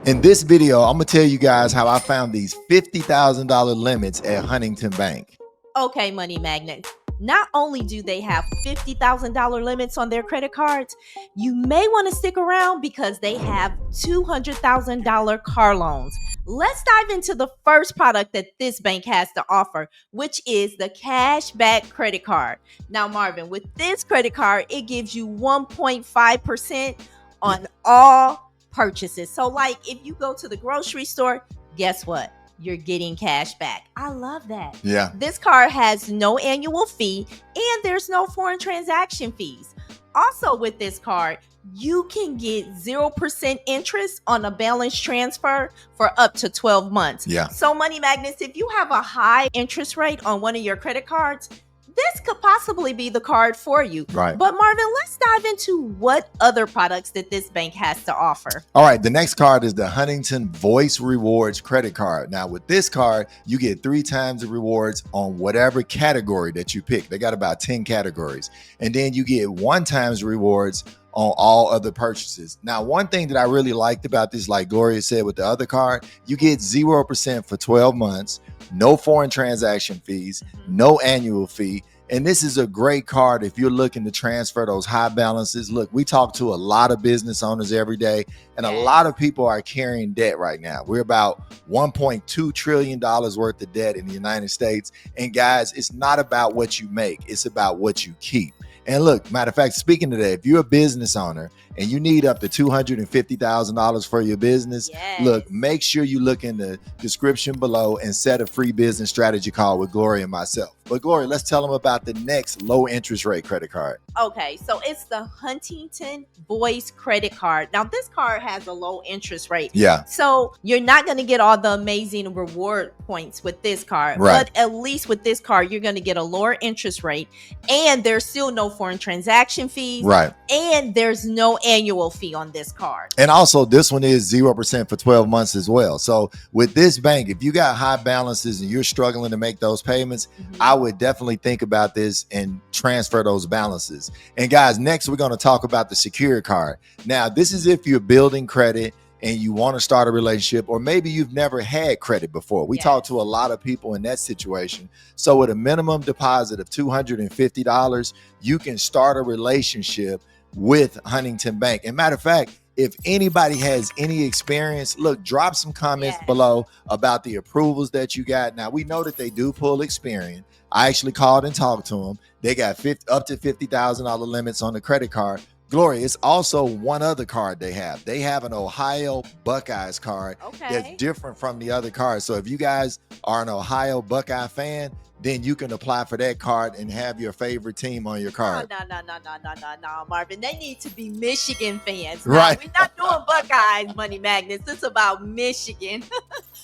In this video, I'm gonna tell you guys how I found these $50,000 limits at Huntington Bank. Okay, money magnets. Not only do they have $50,000 limits on their credit cards, you may want to stick around because they have $200,000 car loans. Let's dive into the first product that this bank has to offer, which is the Cashback credit card. Now, Marvin, with this credit card, it gives you 1.5% on all purchases. So, like if you go to the grocery store, guess what? You're getting cash back. I love that. Yeah. This card has no annual fee and there's no foreign transaction fees. Also, with this card, you can get 0% interest on a balance transfer for up to 12 months. Yeah. So, money magnets, if you have a high interest rate on one of your credit cards, this could possibly be the card for you. Right. But Marvin, let's dive into what other products that this bank has to offer. All right, the next card is the Huntington Voice Rewards credit card. Now, with this card, you get 3 times the rewards on whatever category that you pick. They got about 10 categories. And then you get 1 times rewards on all other purchases. Now, one thing that I really liked about this, like Gloria said with the other card, you get 0% for 12 months, no foreign transaction fees, no annual fee. And this is a great card if you're looking to transfer those high balances. Look, we talk to a lot of business owners every day, and a lot of people are carrying debt right now. We're about $1.2 trillion worth of debt in the United States. And guys, it's not about what you make, it's about what you keep. And look, matter of fact, speaking of that, if you're a business owner and you need up to $250,000 for your business, look, make sure you look in the description below and set a free business strategy call with Gloria and myself. But Gloria, let's tell them about the next low interest rate credit card. Okay, so it's the Huntington Voice credit card. Now, this card has a low interest rate. Yeah. So you're not going to get all the amazing reward points with this card. Right. But at least with this card, you're going to get a lower interest rate. And there's still no foreign transaction fees. Right. And there's no annual fee on this card. And also, this one is 0% for 12 months as well. So with this bank, if you got high balances and you're struggling to make those payments, I would definitely think about this and transfer those balances. And guys, next we're going to talk about the secured card. Now, this is if you're building credit and you want to start a relationship, or maybe you've never had credit before. We talk to a lot of people in that situation. So with a minimum deposit of $250, you can start a relationship with Huntington Bank. And matter of fact, if anybody has any experience, look, drop some comments below about the approvals that you got. Now, we know that they do pull Experian. I actually called and talked to them. They got up to $50,000 limits on the credit card. Gloria, it's also one other card they have. They have an Ohio Buckeyes card that's different from the other cards. So if you guys are an Ohio Buckeye fan, then you can apply for that card and have your favorite team on your card. No, Marvin. They need to be Michigan fans. Right. We're not doing Buckeyes, money magnets. It's about Michigan.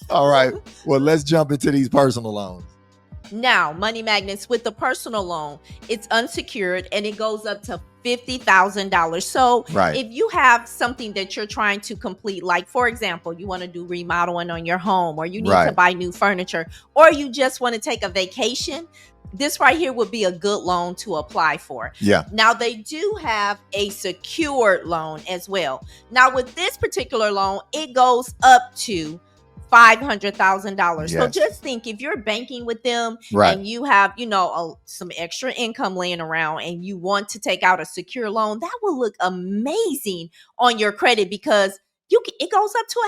All right. Well, let's jump into these personal loans. Now, money magnets, with the personal loan, it's unsecured and it goes up to $50,000. So if you have something that you're trying to complete, like, for example, you want to do remodeling on your home, or you need to buy new furniture, or you just want to take a vacation, this right here would be a good loan to apply for. Yeah. Now, they do have a secured loan as well. Now, with this particular loan, it goes up to $500,000. So just think, if you're banking with them and you have, some extra income laying around and you want to take out a secure loan, that will look amazing on your credit because it goes up to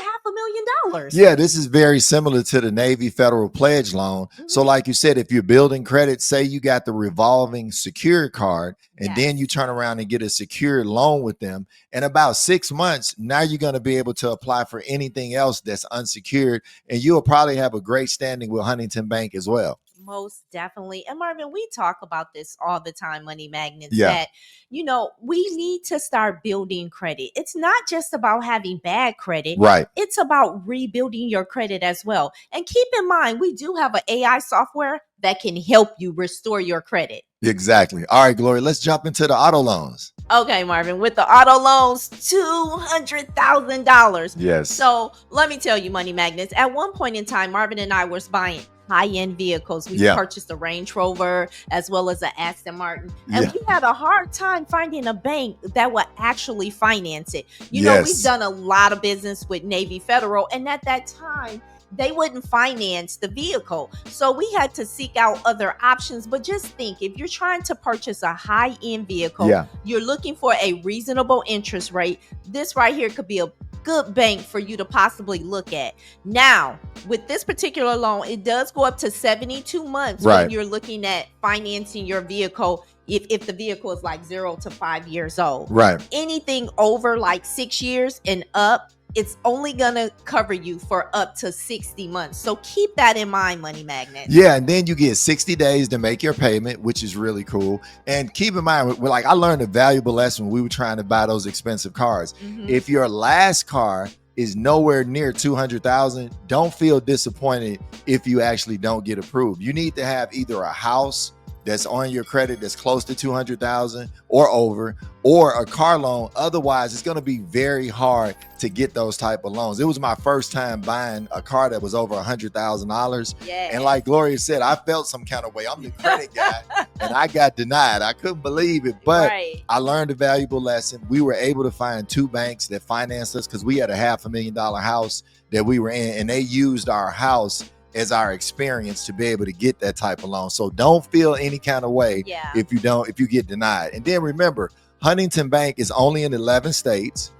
$500,000. Yeah, this is very similar to the Navy Federal Pledge Loan. So like you said, if you're building credit, say you got the revolving secured card, and then you turn around and get a secured loan with them, in about 6 months, now you're going to be able to apply for anything else that's unsecured, and you'll probably have a great standing with Huntington Bank as well. Most definitely. And Marvin, we talk about this all the time, money magnets, that, we need to start building credit. It's not just about having bad credit. Right. It's about rebuilding your credit as well. And keep in mind, we do have an AI software that can help you restore your credit. Exactly. All right, Gloria, let's jump into the auto loans. Okay, Marvin, with the auto loans, $200,000. Yes. So let me tell you, money magnets, at one point in time, Marvin and I was buying high-end vehicles. We purchased a Range Rover as well as an Aston Martin. And we had a hard time finding a bank that would actually finance it. You know, we've done a lot of business with Navy Federal, and at that time, they wouldn't finance the vehicle. So we had to seek out other options. But just think, if you're trying to purchase a high-end vehicle, you're looking for a reasonable interest rate, this right here could be a good bank for you to possibly look at. Now, with this particular loan, it does go up to 72 months when you're looking at financing your vehicle. If the vehicle is like 0 to 5 years old, anything over like 6 years and up, it's only gonna cover you for up to 60 months. So keep that in mind, money magnet. Yeah, and then you get 60 days to make your payment, which is really cool. And keep in mind, like, I learned a valuable lesson when we were trying to buy those expensive cars. If your last car is nowhere near 200,000, don't feel disappointed if you actually don't get approved. You need to have either a house that's on your credit that's close to 200,000 or over, or a car loan. Otherwise, it's going to be very hard to get those type of loans. It was my first time buying a car that was over $100,000. And like Gloria said, I felt some kind of way. I'm the credit guy and I got denied. I couldn't believe it, but I learned a valuable lesson. We were able to find 2 banks that financed us because we had a $500,000 house that we were in, and they used our house as our experience to be able to get that type of loan. So don't feel any kind of way if you get denied. And then remember, Huntington Bank is only in 11 states.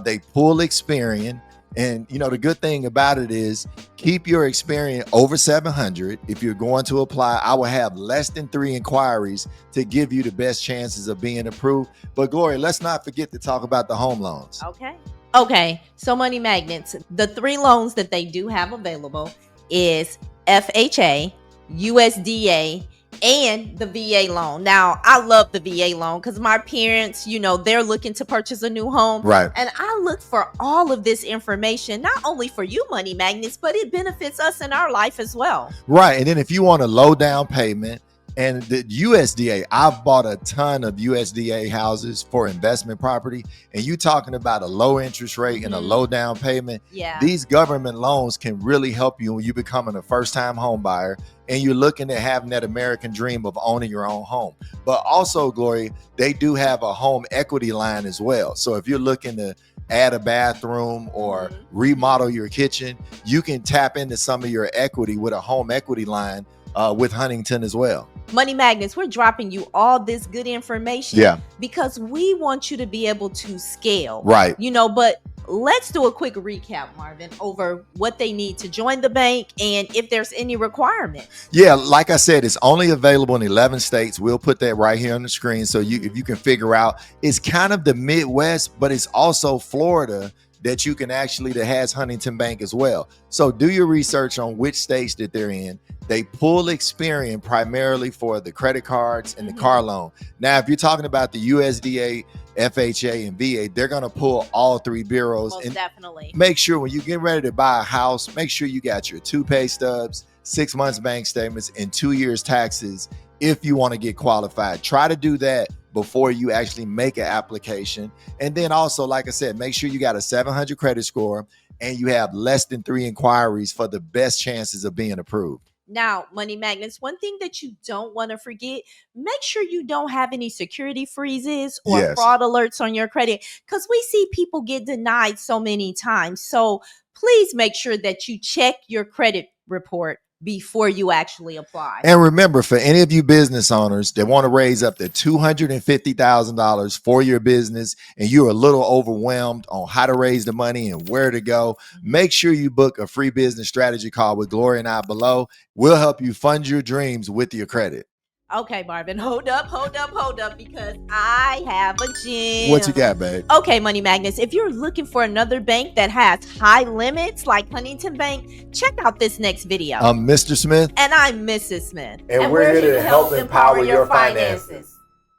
They pull Experian. And you know, the good thing about it is keep your Experian over 700. If you're going to apply, I will have less than 3 inquiries to give you the best chances of being approved. But Gloria, let's not forget to talk about the home loans. Okay. So money magnets, the 3 loans that they do have available is FHA, USDA, and the VA loan. Now, I love the VA loan because my parents, you know, they're looking to purchase a new home. And I look for all of this information, not only for you money magnets, but it benefits us in our life as well. And then if you want a low down payment, and the USDA, I've bought a ton of USDA houses for investment property, and you talking about a low interest rate and a low down payment. These government loans can really help you when you becoming a first time home buyer and you're looking at having that American dream of owning your own home. But also, Gloria, they do have a home equity line as well. So if you're looking to add a bathroom or remodel your kitchen, you can tap into some of your equity with a home equity line with Huntington as well. Money magnets, we're dropping you all this good information because we want you to be able to scale. You know, but let's do a quick recap, Marvin, over what they need to join the bank and if there's any requirements. Like I said, it's only available in 11 states. We'll put that right here on the screen so if you can figure out, it's kind of the Midwest, but it's also Florida that you can actually, that has Huntington Bank as well. So do your research on which states that they're in. They pull Experian primarily for the credit cards and the car loan. Now, if you're talking about the USDA, FHA, and VA, they're going to pull all 3 bureaus. Most definitely. Make sure when you get ready to buy a house, make sure you got your 2 pay stubs, 6 months bank statements, and 2 years taxes if you want to get qualified. Try to do that before you actually make an application. And then also, like I said, make sure you got a 700 credit score and you have less than 3 inquiries for the best chances of being approved. Now, money magnets, one thing that you don't want to forget, make sure you don't have any security freezes or fraud alerts on your credit, because we see people get denied so many times. So please make sure that you check your credit report before you actually apply. And remember, for any of you business owners that want to raise up to $250,000 for your business and you're a little overwhelmed on how to raise the money and where to go, make sure you book a free business strategy call with Gloria and I below. We'll help you fund your dreams with your credit. Okay, Marvin, hold up, because I have a gem. What you got, babe? Okay, money magnets, if you're looking for another bank that has high limits like Huntington Bank, check out this next video. I'm Mr. Smith. And I'm Mrs. Smith. And we're here to help empower your finances.